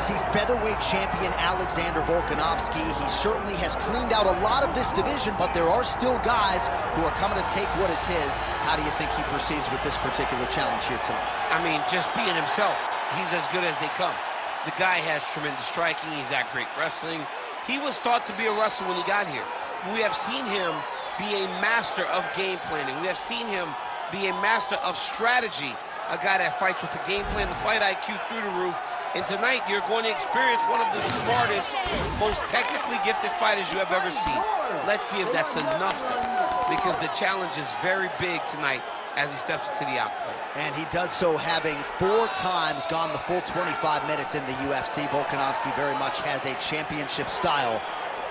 UFC featherweight champion Alexander Volkanovski. He certainly has cleaned out a lot of this division, but there are still guys who are coming to take what is his. How do you think he proceeds with this particular challenge here tonight? I mean, just being himself. He's as good as they come. The guy has tremendous striking. He's got great wrestling. He was thought to be a wrestler when he got here. We have seen him be a master of game planning. We have seen him be a master of strategy. A guy that fights with a game plan, the fight IQ through the roof. And tonight, you're going to experience one of the smartest, most technically gifted fighters you have ever seen. Let's see if that's enough, though, because the challenge is very big tonight as he steps into the octagon. And he does so having 4 times gone the full 25 minutes in the UFC. Volkanovski very much has a championship style,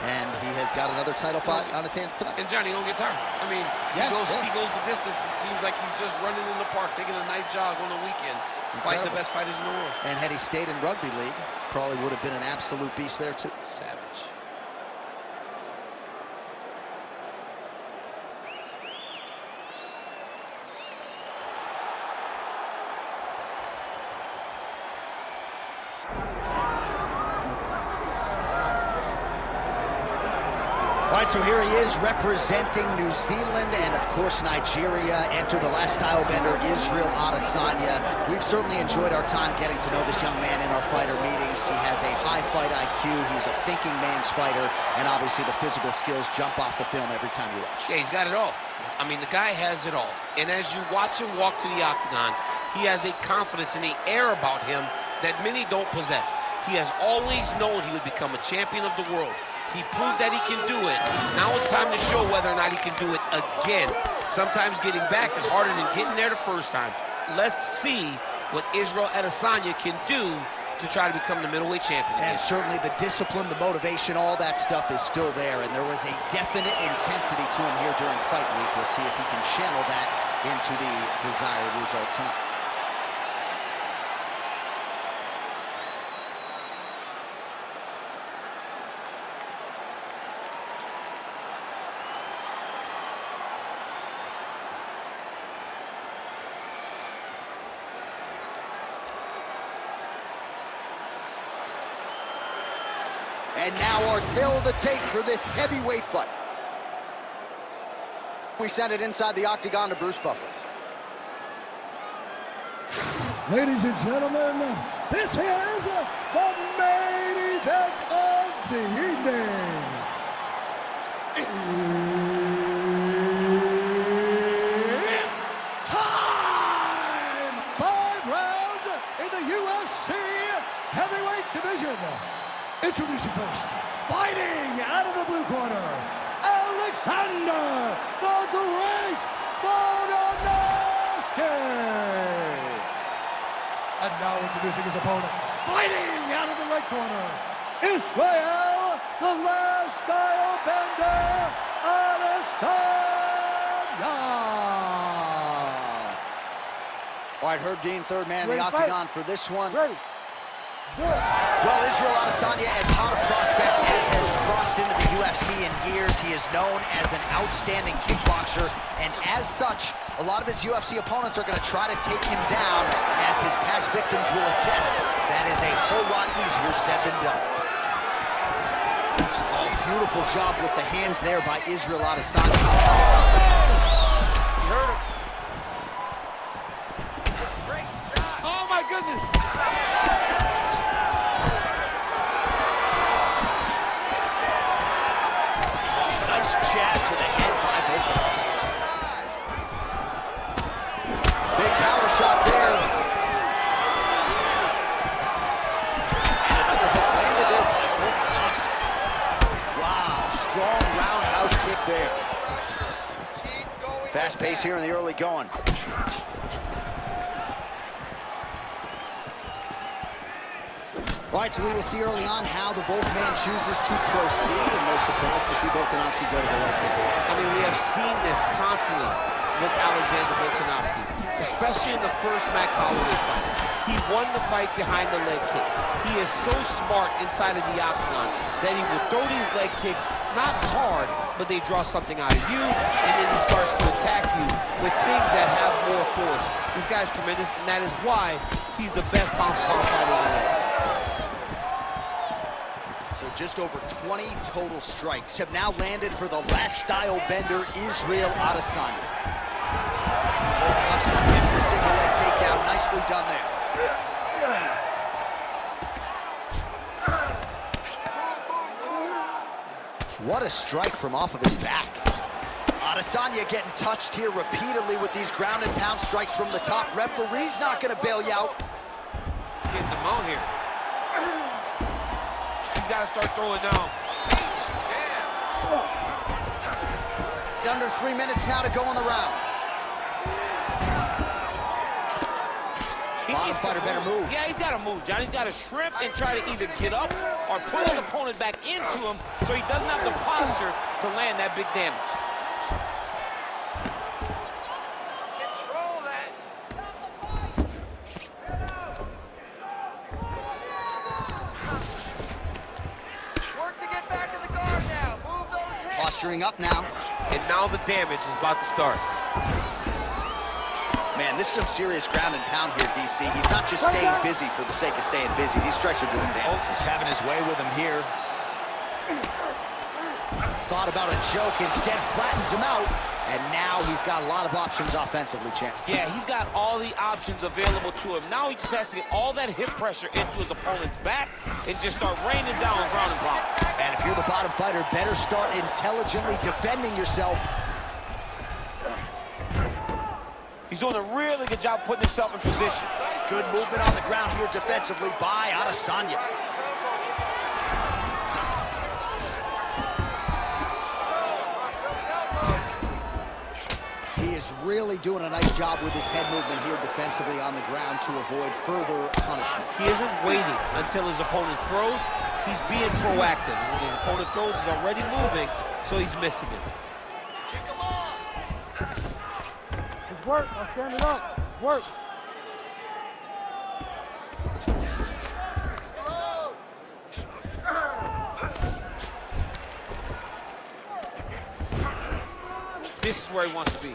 and he has got another title fight on his hands tonight. And Johnny, don't get tired. I mean, he goes the distance. It seems like he's just running in the park, taking a nice jog on the weekend, fighting the best fighters in the world. And had he stayed in rugby league, probably would have been an absolute beast there too. Savage. All right, so here he is representing New Zealand and, of course, Nigeria. Enter the last style bender, Israel Adesanya. We've certainly enjoyed our time getting to know this young man in our fighter meetings. He has a high fight IQ. He's a thinking man's fighter, and obviously the physical skills jump off the film every time you watch. Yeah, he's got it all. I mean, the guy has it all. And as you watch him walk to the octagon, he has a confidence and an air about him that many don't possess. He has always known he would become a champion of the world. He proved that he can do it. Now it's time to show whether or not he can do it again. Sometimes getting back is harder than getting there the first time. Let's see what Israel Adesanya can do to try to become the middleweight champion again. And certainly the discipline, the motivation, all that stuff is still there. And there was a definite intensity to him here during fight week. We'll see if he can channel that into the desired result tonight. And now our tale of the tape for this heavyweight fight. We send it inside the octagon to Bruce Buffer. Ladies and gentlemen, this is the main event of the evening. It's time! 5 rounds in the UFC heavyweight division. Introducing first, fighting out of the blue corner, Alexander the Great Volkanovski. And now introducing his opponent, fighting out of the red corner, Israel, the last style bender, Adesanya. All right, Herb Dean, third man in the octagon for this one. Ready. Well, Israel Adesanya, as hot a prospect as has crossed into the UFC in years. He is known as an outstanding kickboxer, and as such, a lot of his UFC opponents are going to try to take him down, as his past victims will attest. That is a whole lot easier said than done. Oh, beautiful job with the hands there by Israel Adesanya. You heard him. Oh, my goodness. Jab to the head by Volkanovski. Big power shot there. And another hook landed there by Volkanovski. Wow, strong roundhouse kick there. Fast pace here in the early going. All right, so we will see early on how the Volk man chooses to proceed, and no surprise to see Volkanovski go to the leg kick. I mean, we have seen this constantly with Alexander Volkanovski, especially in the first Max Holloway fight. He won the fight behind the leg kicks. He is so smart inside of the octagon that he will throw these leg kicks, not hard, but they draw something out of you, and then he starts to attack you with things that have more force. This guy's tremendous, and that is why he's the best pound-for-pound fighter in the world. just over 20 total strikes have now landed for the last style bender, Israel Adesanya. Volkanovski gets the single leg takedown. Nicely done there. What a strike from off of his back. Adesanya getting touched here repeatedly with these ground and pound strikes from the top. Referee's not going to bail you out. Getting the mount here. He's got to start throwing down. Under 3 minutes now to go in the round. Bottom fighter better move. Yeah, he's got to move, John. He's got to shrimp and try to either get up or pull his opponent back into him so he doesn't have the posture to land that big damage. Control that. Work to get back in the guard now. Move those hips. Posturing up now. And now the damage is about to start. Man, this is some serious ground and pound here, DC. He's not just staying busy for the sake of staying busy. These strikes are doing damage. He's having his way with him here. Thought about a choke, instead flattens him out. And now he's got a lot of options offensively, champ. Yeah, he's got all the options available to him. Now he just has to get all that hip pressure into his opponent's back and just start raining down ground and pound. And if you're the bottom fighter, better start intelligently defending yourself. He's doing a really good job putting himself in position. Good movement on the ground here defensively by Adesanya. He is really doing a nice job with his head movement here defensively on the ground to avoid further punishment. He isn't waiting until his opponent throws. He's being proactive. When his opponent throws, he's already moving, so he's missing it. Kick him off. It's work. I'm standing up. It's work. Explode. This is where he wants to be.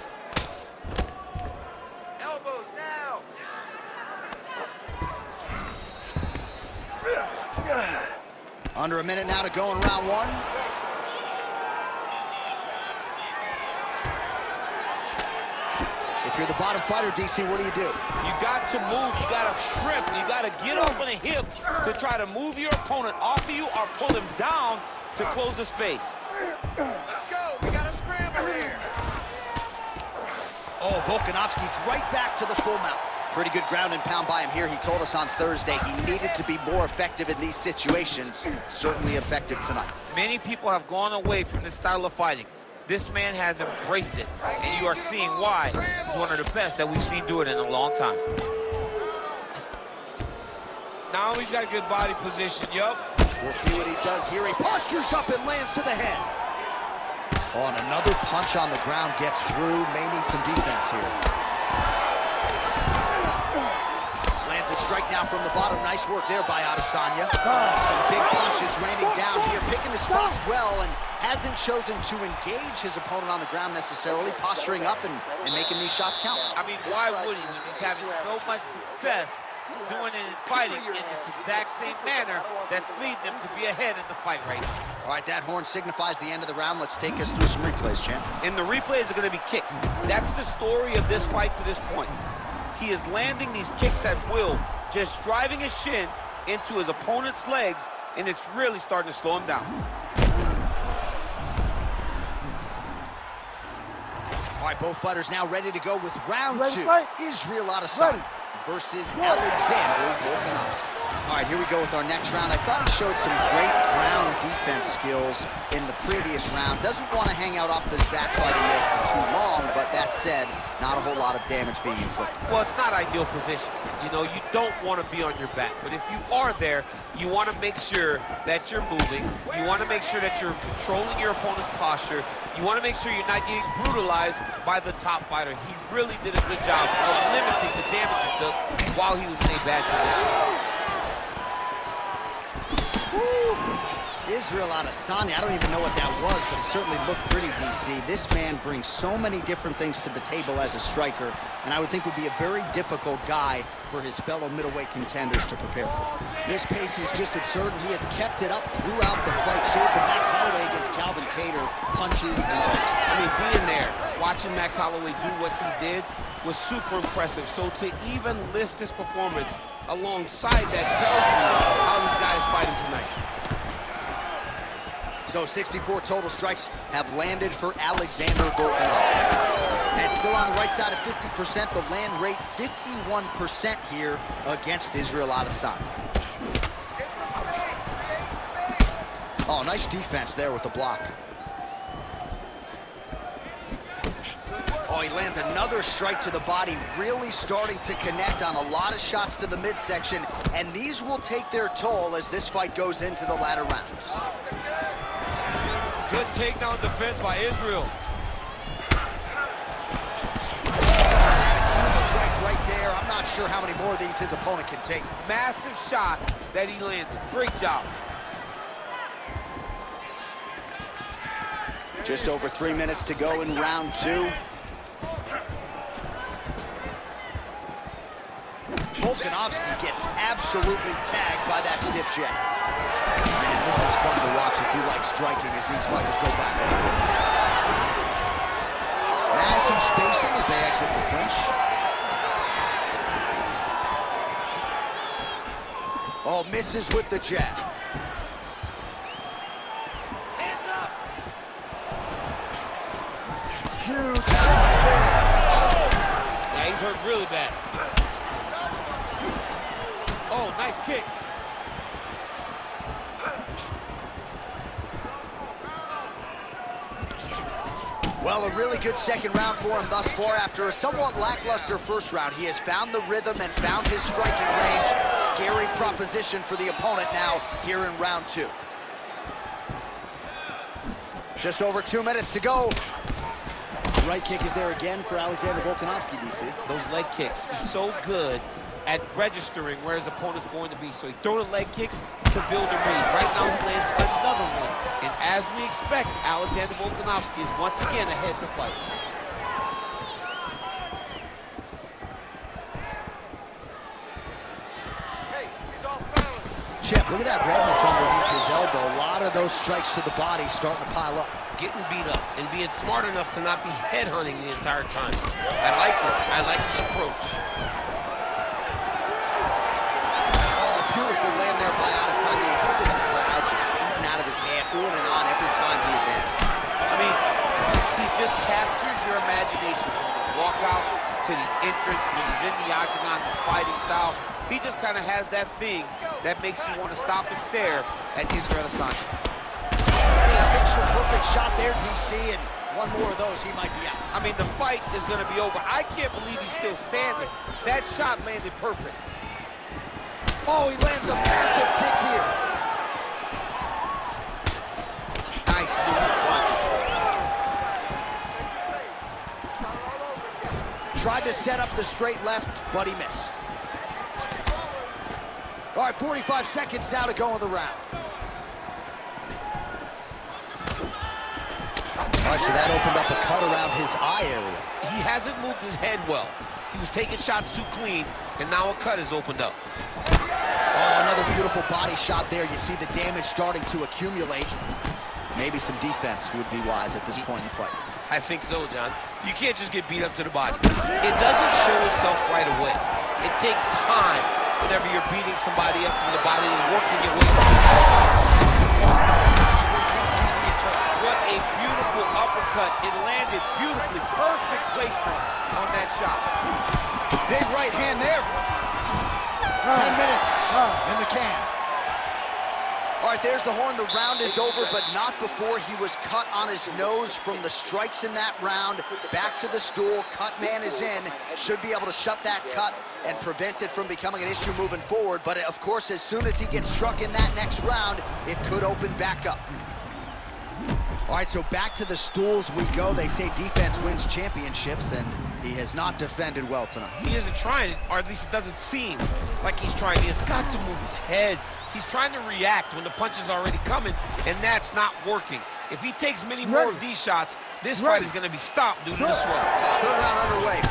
Elbows now. Under a minute now to go in round one. If you're the bottom fighter, DC, what do you do? You got to move, you got to shrimp, you got to get up on the hip to try to move your opponent off of you or pull him down to close the space. Let's go, we got a scramble here. Oh, Volkanovski's right back to the full mount. Pretty good ground and pound by him here. He told us on Thursday he needed to be more effective in these situations. Certainly effective tonight. Many people have gone away from this style of fighting. This man has embraced it, and you are seeing why he's one of the best that we've seen do it in a long time. Now he's got a good body position, yup. We'll see what he does here. He postures up and lands to the head. Oh, and another punch on the ground gets through. May need some defense here. Lands a strike now from the bottom. Nice work there by Adesanya. Some big punches raining down here, picking his spots well, and hasn't chosen to engage his opponent on the ground necessarily, posturing up and making these shots count. I mean, why wouldn't he? He's having so much success doing it in fighting in this exact same manner that's leading him to be ahead in the fight right now. All right, that horn signifies the end of the round. Let's take us through some replays, champ. And the replays are going to be kicks. That's the story of this fight to this point. He is landing these kicks at will, just driving his shin into his opponent's legs, and it's really starting to slow him down. All right, both fighters now ready to go with round two. Israel Adesanya versus Alexander Volkanovski. All right, here we go with our next round. I thought he showed some great ground defense skills in the previous round. Doesn't want to hang out off his back fighting there for too long, but that said, not a whole lot of damage being inflicted. Well, it's not ideal position. You know, you don't want to be on your back, but if you are there, you want to make sure that you're moving. You want to make sure that you're controlling your opponent's posture. You want to make sure you're not getting brutalized by the top fighter. He really did a good job of limiting the damage he took while he was in a bad position. Israel Adesanya, I don't even know what that was, but it certainly looked pretty, DC. This man brings so many different things to the table as a striker, and I would think would be a very difficult guy for his fellow middleweight contenders to prepare for. This pace is just absurd, and he has kept it up throughout the fight. Shades of Max Holloway against Calvin Kattar, punches and punches. I mean, being there, watching Max Holloway do what he did was super impressive. So to even list this performance alongside that tells you how this guy is fighting tonight. So 64 total strikes have landed for Alexander Volkanovski. And still on the right side of 50%, the land rate 51% here against Israel Adesanya. Oh, nice defense there with the block. Oh, he lands another strike to the body, really starting to connect on a lot of shots to the midsection, and these will take their toll as this fight goes into the latter rounds. Good takedown defense by Israel. Huge strike right there. I'm not sure how many more of these his opponent can take. Massive shot that he landed. Great job. Just over 3 minutes to go in round two. Volkanovski gets absolutely tagged by that stiff jab. Man, this is fun to watch if you like striking as these fighters go back and forth. Now some spacing as they exit the clinch. Oh, misses with the jab. Hands up. Huge shot there. Yeah, he's hurt really bad. Oh, nice kick. Well, a really good second round for him thus far. After a somewhat lackluster first round, he has found the rhythm and found his striking range. Scary proposition for the opponent now here in round two. Just over 2 minutes to go. Right kick is there again for Alexander Volkanovski, DC. Those leg kicks, he's so good at registering where his opponent's going to be. So he throws the leg kicks to build a read. Right now he lands another one. And as we expect, Alexander Volkanovski is once again ahead in the fight. Hey, he's off balance. Chip, look at that redness underneath his elbow. A lot of those strikes to the body starting to pile up. Getting beat up and being smart enough to not be headhunting the entire time. I like this. I like this approach. Beautiful land there by Adesanya. You hear this crowd just eating out of his hand, on and on every time he advances. I mean, he just captures your imagination from the walkout to the entrance when he's in the octagon, the fighting style. He just kind of has that thing that makes you want to stop and stare at Israel Adesanya. Picture-perfect shot there, DC, and one more of those, he might be out. I mean, the fight is going to be over. I can't believe he's still standing. That shot landed perfect. Oh, he lands a massive kick here. Nice move, punch. Tried to set up the straight left, but he missed. All right, 45 seconds now to go in the round. All right, so that opened up a cut around his eye area. He hasn't moved his head well. He was taking shots too clean, and now a cut has opened up. Oh, another beautiful body shot there. You see the damage starting to accumulate. Maybe some defense would be wise at this point in the fight. I think so, John. You can't just get beat up to the body. It doesn't show itself right away. It takes time whenever you're beating somebody up from the body and working your way up. What a beautiful uppercut. It landed beautifully. Perfect placement on that shot. Big right hand there. 10 minutes in the can. All right, there's the horn. The round is over, but not before he was cut on his nose from the strikes in that round. Back to the stool. Cut man is in. Should be able to shut that cut and prevent it from becoming an issue moving forward. But, of course, as soon as he gets struck in that next round, it could open back up. All right, so back to the stools we go. They say defense wins championships, and he has not defended well tonight. He isn't trying, or at least it doesn't seem like he's trying. He has got to move his head He's trying to react when the punch is already coming, and that's not working. If he takes many more of these shots, this fight is going to be stopped due to the swelling. Third round underway.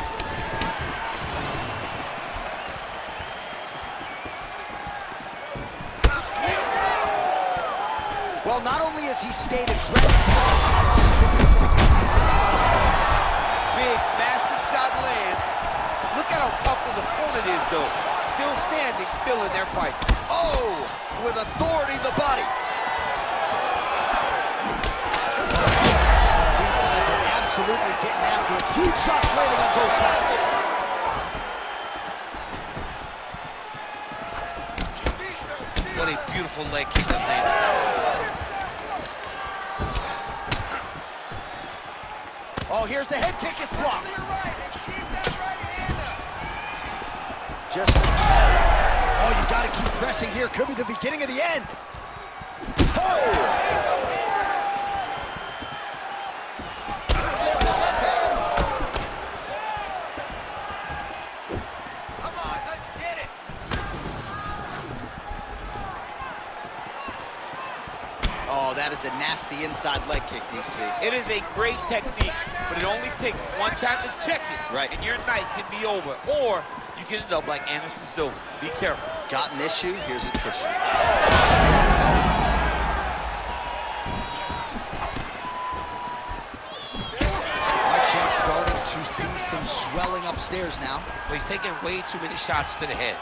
Well, not only has he stayed aggressive. Big, massive shot lands. Look at how tough his opponent is, though. Still standing, still in their fight. Oh, with authority, the body. These guys are absolutely getting after it. Huge shots landing on both sides. What a beautiful leg kick that landed. Oh, here's the head kick. It's blocked. Just, oh, you got to keep pressing here. Could be the beginning of the end. Oh! There's the left hand. Come on, let's get it. Oh, that is a nasty inside leg kick, DC. It is a great technique, but it only takes one time to check it, Right. and your night can be over. Or you can end up like Anderson Silva. Be careful. Got an issue? Here's a tissue. My champ's starting to see some swelling upstairs now. Well, he's taking way too many shots to the head.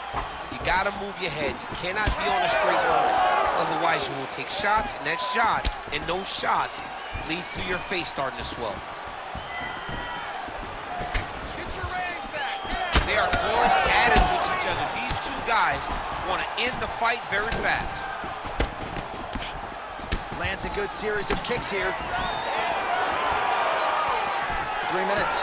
You gotta move your head. You cannot be on a straight line. Otherwise, you will take shots, and that shot, and those shots, leads to your face starting to swell. Get your range back. They are going at it with each other. These two guys want to end the fight very fast. Lands a good series of kicks here. 3 minutes.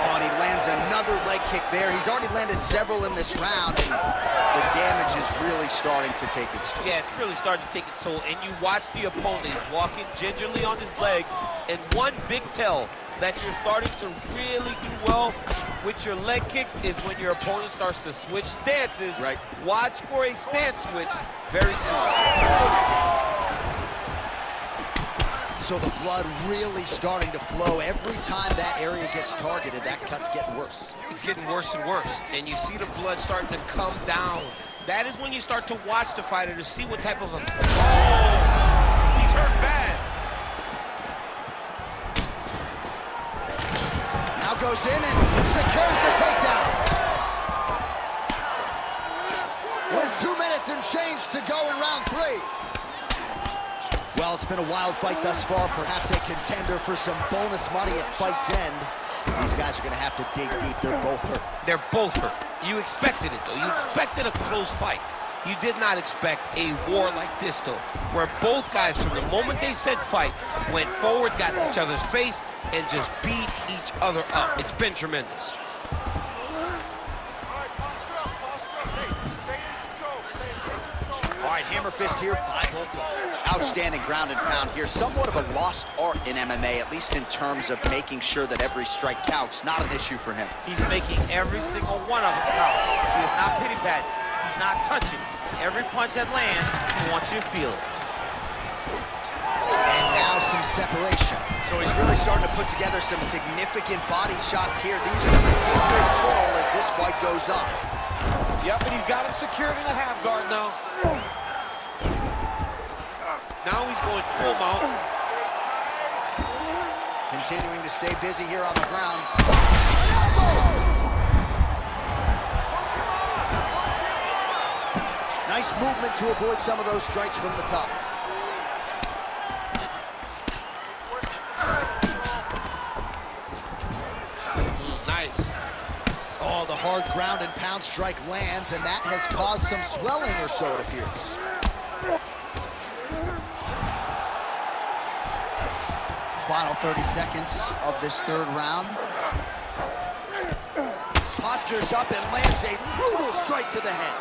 Oh, and he lands another leg kick there. He's already landed several in this round, and the damage is really starting to take its toll. Yeah, it's really starting to take its toll. And you watch the opponent. He's walking gingerly on his leg. And one big tell that you're starting to really do well with your leg kicks is when your opponent starts to switch stances. Right. Watch for a stance switch very soon. So the blood really starting to flow. Every time that area gets targeted, that cut's getting worse. It's getting worse and worse. And you see the blood starting to come down. That is when you start to watch the fighter to see what type of a... Oh, he's hurt bad. Now goes in and secures the takedown. With 2 minutes and change to go in round 3. Well, it's been a wild fight thus far, perhaps a contender for some bonus money at fight's end. These guys are going to have to dig deep. They're both hurt. They're both hurt. You expected it, though. You expected a close fight. You did not expect a war like this, though, where both guys, from the moment they said fight, went forward, got in each other's face, and just beat each other up. It's been tremendous. All right, hammer fist here by Volkanovski. Outstanding ground and pound here. Somewhat of a lost art in MMA, at least in terms of making sure that every strike counts. Not an issue for him. He's making every single one of them count. He is not pity-patting. He's not touching. Every punch that lands, he wants you to feel it. And now some separation. So he's really starting to put together some significant body shots here. These are going to take their toll as this fight goes on. Yep, and he's got him secured in a half guard now. Now he's going full mount. Continuing to stay busy here on the ground. Nice movement to avoid some of those strikes from the top. Nice. Oh, the hard ground and pound strike lands, and that has caused some swelling or so, it appears. Final 30 seconds of this third round. Postures up and lands a brutal strike to the head.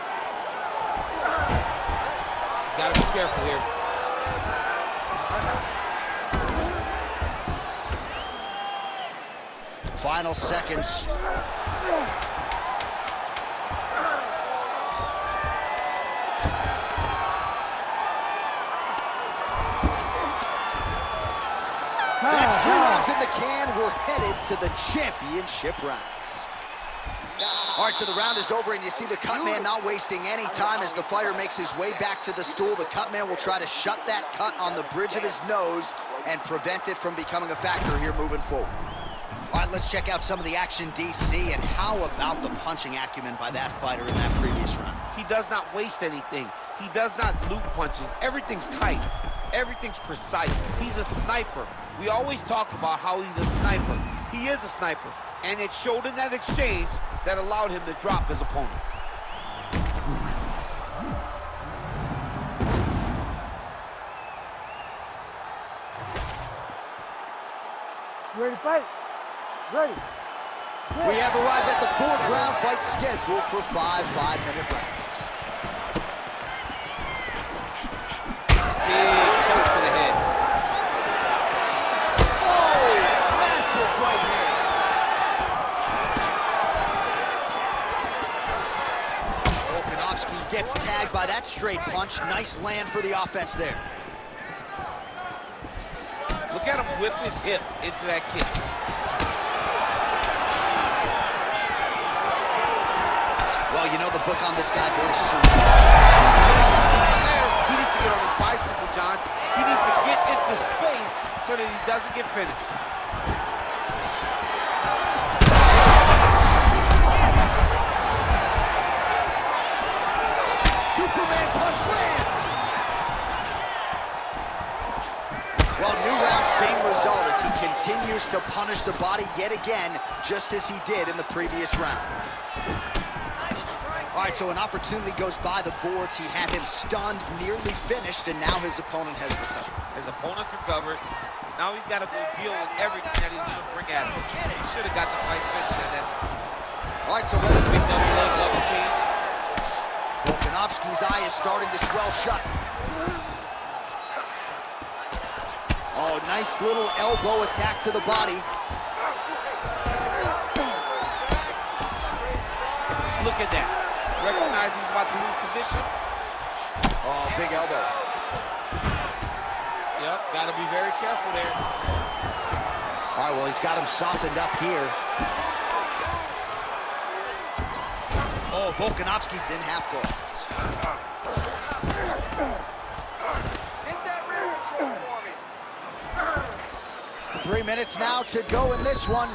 He's got to be careful here. Final seconds. That's 3 rounds in the can. We're headed to the championship rounds. All right, so the round is over, and you see the cut man not wasting any time as the fighter makes his way back to the stool. The cut man will try to shut that cut on the bridge of his nose and prevent it from becoming a factor here moving forward. All right, let's check out some of the action, DC, and how about the punching acumen by that fighter in that previous round? He does not waste anything. He does not loop punches. Everything's tight. Everything's precise. He's a sniper. We always talk about how he's a sniper. He is a sniper, and it showed in that exchange that allowed him to drop his opponent. You ready to fight? Ready. We have arrived at the 4th round fight scheduled for 5 5-minute rounds. Big shot to the head. Oh, massive right hand. Volkanovski gets tagged by that straight punch. Nice land for the offense there. Look at him whip his hip into that kick. Well, you know the book on this guy very soon. He needs to get on his bicycle, John. He needs to get into space so that he doesn't get finished. Superman punch lands. Well, new round, same result as he continues to punish the body yet again, just as he did in the previous round. All right, so an opportunity goes by the boards. He had him stunned, nearly finished, and now his opponent has recovered. His opponent's recovered. Now he's got to go deal with everything that he's going to bring at him. He should have got the fight finish at that time. All right, so let it Big double leg, level change. Volkanovski's eye is starting to swell shut. Oh, nice little elbow attack to the body. Look at that. Recognize he's about to lose position. Oh, big elbow. Yep, got to be very careful there. All right, well, he's got him softened up here. Oh, Volkanovski's in half guard. Hit that wrist control for me. 3 minutes now to go in this one.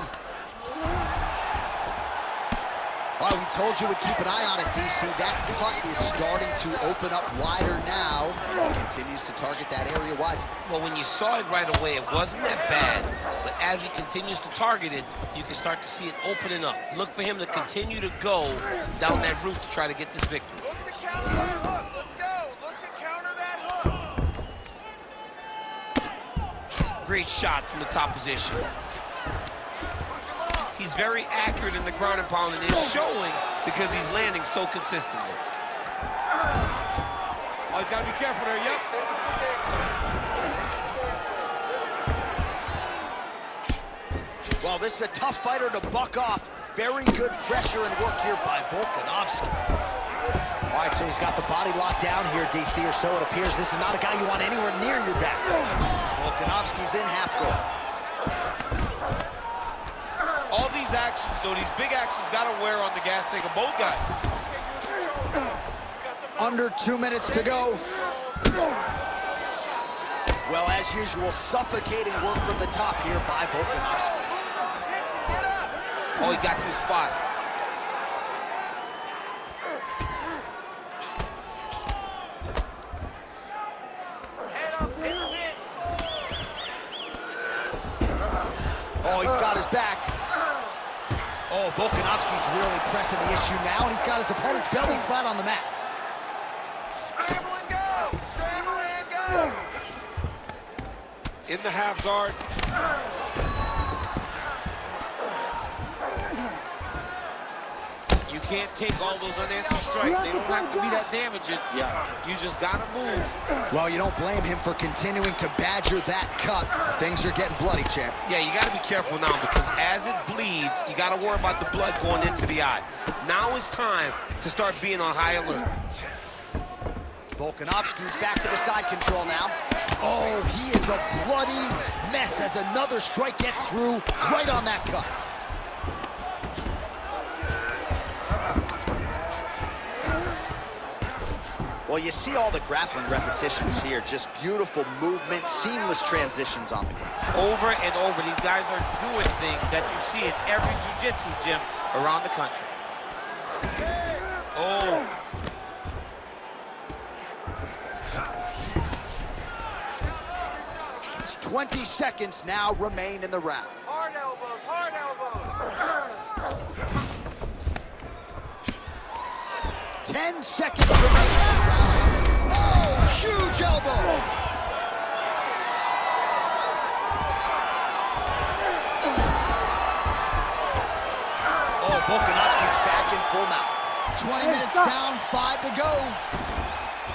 Oh, we told you we'd keep an eye on it, DC. That cut is starting to open up wider now, and he continues to target that area wisely. Well, when you saw it right away, it wasn't that bad. But as he continues to target it, you can start to see it opening up. Look for him to continue to go down that route to try to get this victory. Look to counter that hook. Let's go. Look to counter that hook. Great shot from the top position. Push him off. He's very accurate in the ground and pound, and it's showing because he's landing so consistently. Oh, he's got to be careful there, yep. Well, this is a tough fighter to buck off. Very good pressure and work here by Volkanovski. All right, so he's got the body locked down here, DC, or so it appears. This is not a guy you want anywhere near your back. Volkanovski's in half guard. All these actions, though, these big actions, got to wear on the gas tank of both guys. Under 2 minutes to go. Well, as usual, suffocating work from the top here by Volkanovski. Oh, he got to his spot. Oh, he's got his back. Oh, Volkanovski's really pressing the issue now, and he's got his opponent's belly flat on the mat. Scramble and go. Scramble and go. In the half guard. You can't take all those unanswered strikes. They don't have to be that damaging. Yeah. You just got to move. Well, you don't blame him for continuing to badger that cut. Things are getting bloody, champ. Yeah, you got to be careful now because as it bleeds, you got to worry about the blood going into the eye. Now is time to start being on high alert. Volkanovski's back to the side control now. Oh, he is a bloody mess as another strike gets through right on that cut. Well, you see all the grappling repetitions here. Just beautiful movement, seamless transitions on the ground. Over and over, these guys are doing things that you see in every jiu-jitsu gym around the country. Oh. 20 seconds now remain in the round. Hard elbows, hard elbows. 10 seconds remain in the round. Oh, huge elbow. Oh, Volkanovski's back in full mount. 20 minutes down, 5 to go.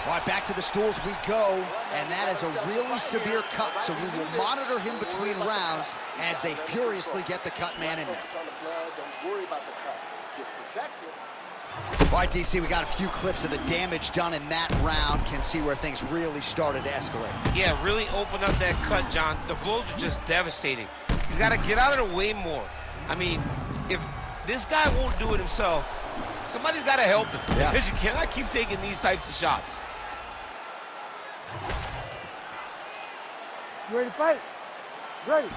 All right, back to the stools we go, and that is a really severe cut, so we will monitor him between rounds as they furiously get the cut man in there. Don't worry about the cut. Just protect it. All right, DC, we got a few clips of the damage done in that round. Can see where things really started to escalate. Yeah, really open up that cut, John. The blows are just devastating. He's got to get out of the way more. I mean, if this guy won't do it himself, somebody's got to help him. Yeah. Because you cannot keep taking these types of shots. You ready to fight? Ready.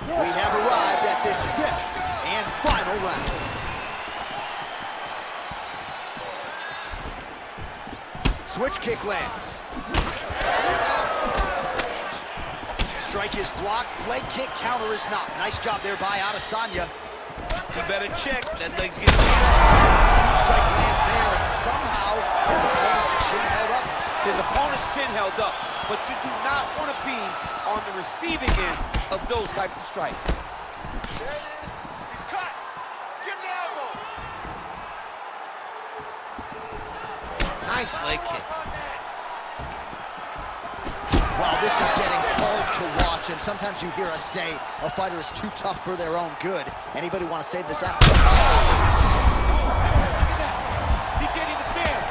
Yeah. We have arrived at this 5th and final round. Switch kick lands. Strike is blocked, leg kick counter is not. Nice job there by Adesanya. He better check. That leg's getting Strike lands there, and somehow his opponent's chin held up. his opponent's chin held up, but you do not want to be on the receiving end of those types of strikes. There it is. He's cut. Give him the elbow. Nice leg kick. Wow, this is getting hard to watch, and sometimes you hear us say a fighter is too tough for their own good. Anybody want to save this out? Look at that. He can't even stand.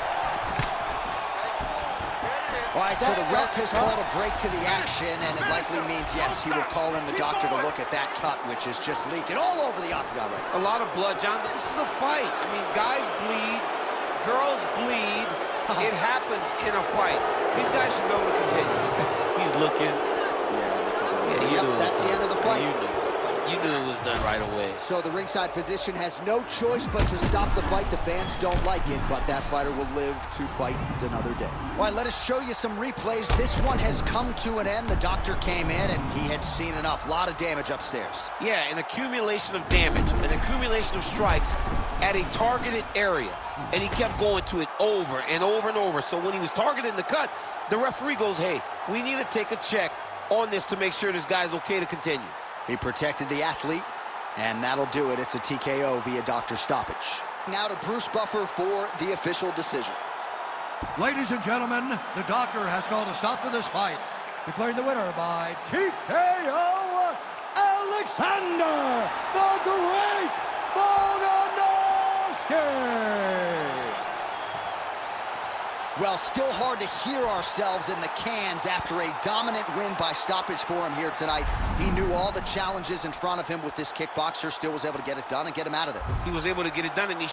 All right, so the ref has called a break to the action, and it likely means, yes, he will call in the doctor to look at that cut, which is just leaking all over the octagon right now. A lot of blood, John, but this is a fight. I mean, guys bleed, girls bleed. It happens in a fight. These guys should be able to continue. He's looking. Yeah, this is over. Yeah, Yep, that's the end of the fight. You knew it was done right away. So the ringside physician has no choice but to stop the fight. The fans don't like it, but that fighter will live to fight another day. All right, let us show you some replays. This one has come to an end. The doctor came in, and he had seen enough. A lot of damage upstairs. Yeah, an accumulation of damage, an accumulation of strikes at a targeted area. And he kept going to it over and over and over. So when he was targeting the cut, the referee goes, hey, we need to take a check on this to make sure this guy's okay to continue. He protected the athlete, and that'll do it. It's a TKO via doctor stoppage. Now to Bruce Buffer for the official decision. Ladies and gentlemen, the doctor has called a stop to this fight, declaring the winner by TKO, Alexander the Great Volkanovski. Well, still hard to hear ourselves in the cans after a dominant win by stoppage for him here tonight. He knew all the challenges in front of him with this kickboxer, still was able to get it done and get him out of there. He was able to get it done, and he